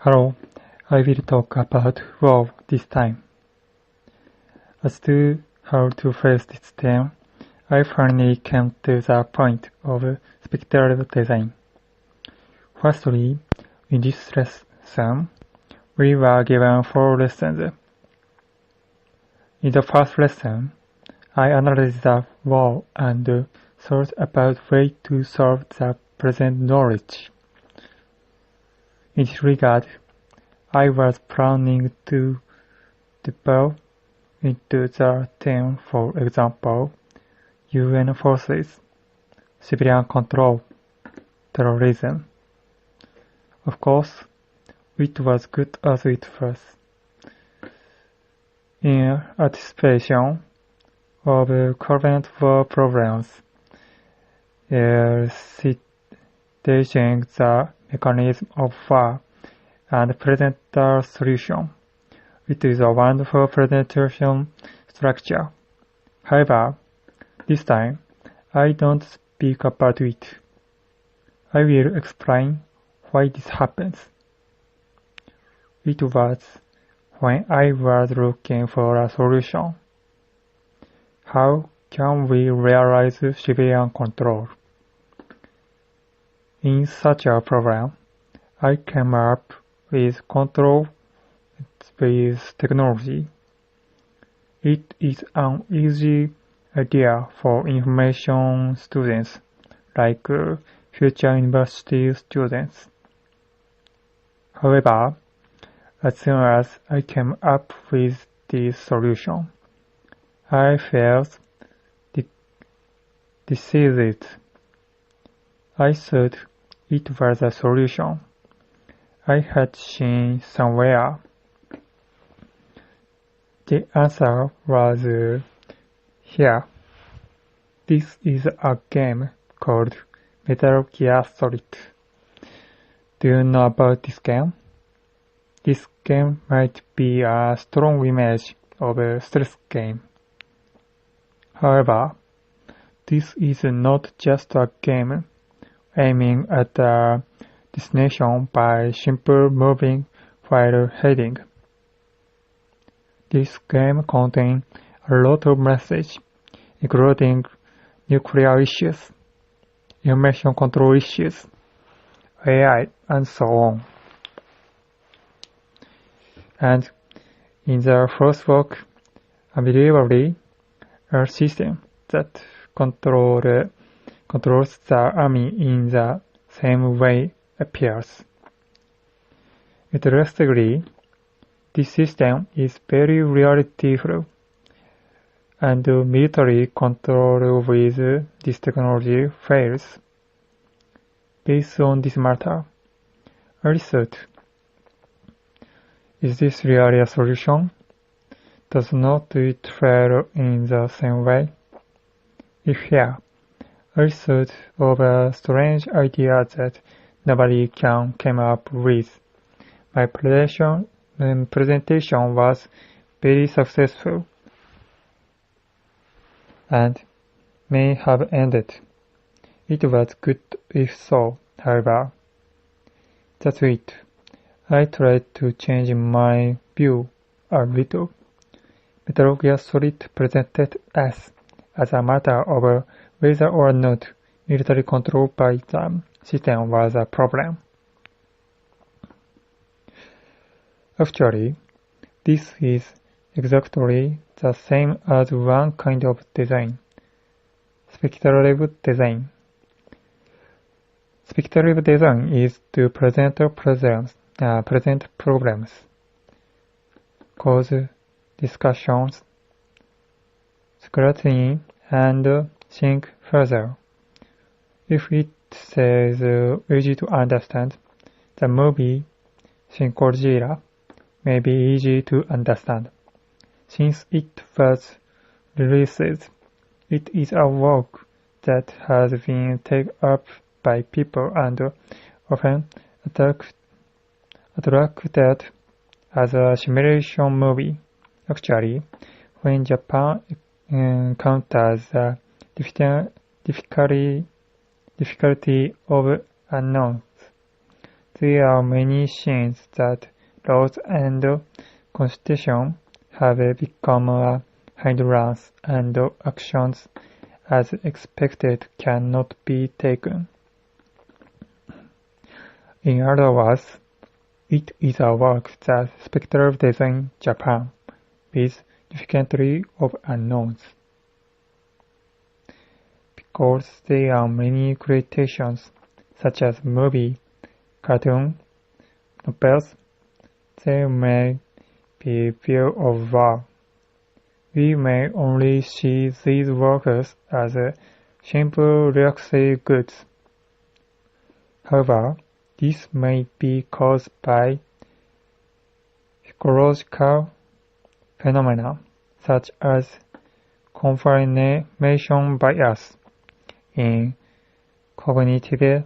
Hello, I will talk about wow this time. As to how to phrase this theme, I finally came to the point of speculative design. Firstly, in this lesson, we were given 4 lessons. In the first lesson, I analyzed the wow and thought about ways to solve the present knowledge. In this regard, I was planning to delve into the theme, for example, UN forces, civilian control, terrorism. Of course, it was good as it was. In anticipation of current war problems, stating the mechanism of war and present the solution. It is a wonderful presentation structure. However, this time, I don't speak about it. I will explain why this happens. It was when I was looking for a solution. How can we realize civilian control? In such a problem, I came up with control with technology. It is an easy idea for information students, like future university students. However, as soon as I came up with this solution, I felt deceived. I thought it was a solution I had seen somewhere. The answer was here. This is a game called Metal Gear Solid. Do you know about this game? This game might be a strong image of a stealth game. However, this is not just a game aiming at a destination by simply moving while heading. This game contains a lot of messages, including nuclear issues, information control issues, AI, and so on. And in the first book, unbelievably, a system that controls the army in the same way appears. Interestingly, this system is very realityful, and military control with this technology fails. Based on this matter, I thought, is this really a solution? Does not it fail in the same way? If yeah, I thought of a strange idea that nobody came up with. My presentation was very successful and may have ended. It was good if so, however. That's it. I tried to change my view a little. Metal Gear Solid presented us as a matter of whether or not military control by the system was a problem. Actually, this is exactly the same as one kind of design, speculative design. Speculative design is to present problems, cause discussions, scrutiny, and think further. If it says easy to understand, the movie Shin Godzilla may be easy to understand. Since it was released, it is a work that has been taken up by people and often attracted as a simulation movie. Actually, when Japan encounters the difficulty of unknowns, there are many signs that laws and constitution have become a hindrance and actions as expected cannot be taken. In other words, it is a work that spectral design Japan with significantly of unknowns. Because there are many creations such as movie, cartoon, novels, there may be fear of war. We may only see these works as simple luxury goods. However, this may be caused by psychological phenomena such as confirmation bias in cognitive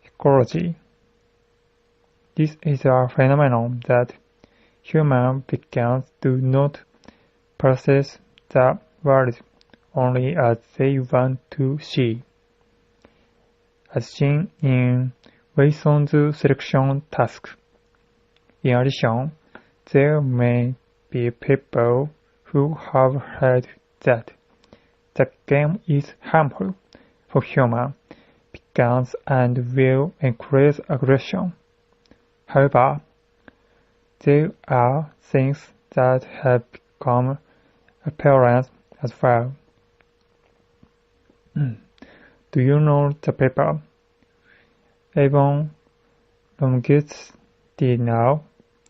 psychology. This is a phenomenon that human beings do not perceive the world only as they want to see, as seen in Watson's selection task. In addition, there may be people who have heard that the game is harmful for human beings and will increase aggression. However, there are things that have become apparent as well. Do you know the paper? Even longitudinal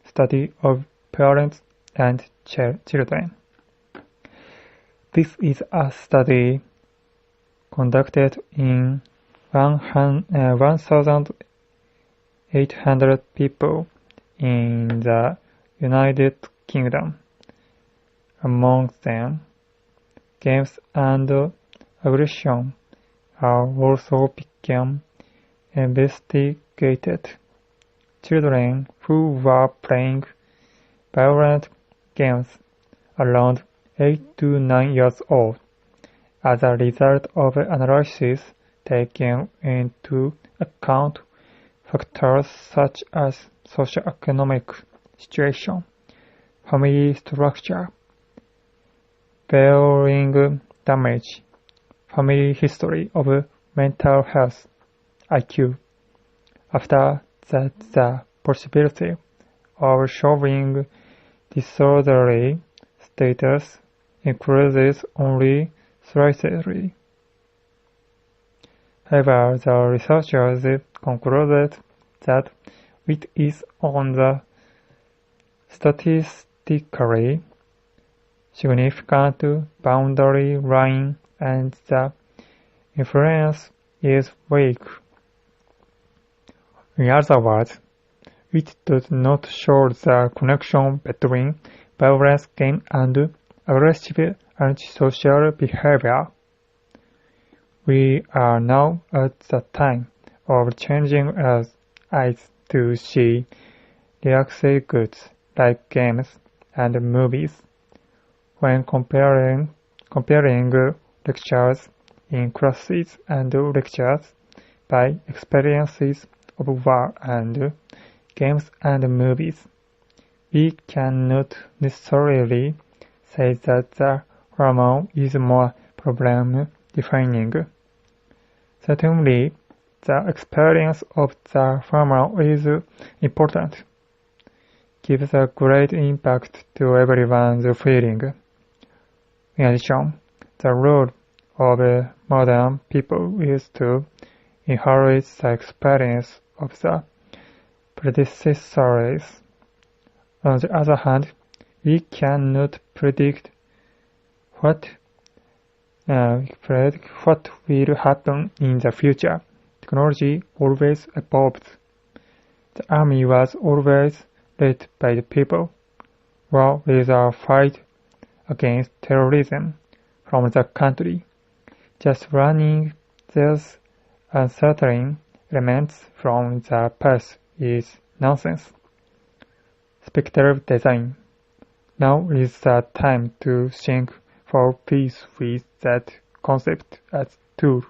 study of parents and children. This is a study conducted in 1,800 people in the United Kingdom. Among them, games and aggression are also become investigated. Children who were playing violent games around 8 to 9 years old, as a result of analysis taking into account factors such as socio-economic situation, family structure, brain damage, family history of mental health, IQ. After that, the possibility of showing disorderly status increases only slightly. However, the researchers concluded that it is on the statistically significant boundary line and the influence is weak. In other words, it does not show the connection between violence, game, and aggressive antisocial behavior. We are now at the time of changing our eyes to see luxury goods like games and movies. When comparing lectures in classes and lectures by experiences of war and games and movies, we cannot necessarily say that the former is more problem-defining. Certainly, the experience of the former is important, gives a great impact to everyone's feeling. In addition, the role of modern people is to inherit the experience of the predecessors. On the other hand, we cannot predict what will happen in the future. Technology always evolves. The army was always led by the people. War is a fight against terrorism from the country. Just running those uncertain elements from the past is nonsense. Spectral design. Now is the time to think for peace with that concept as tool.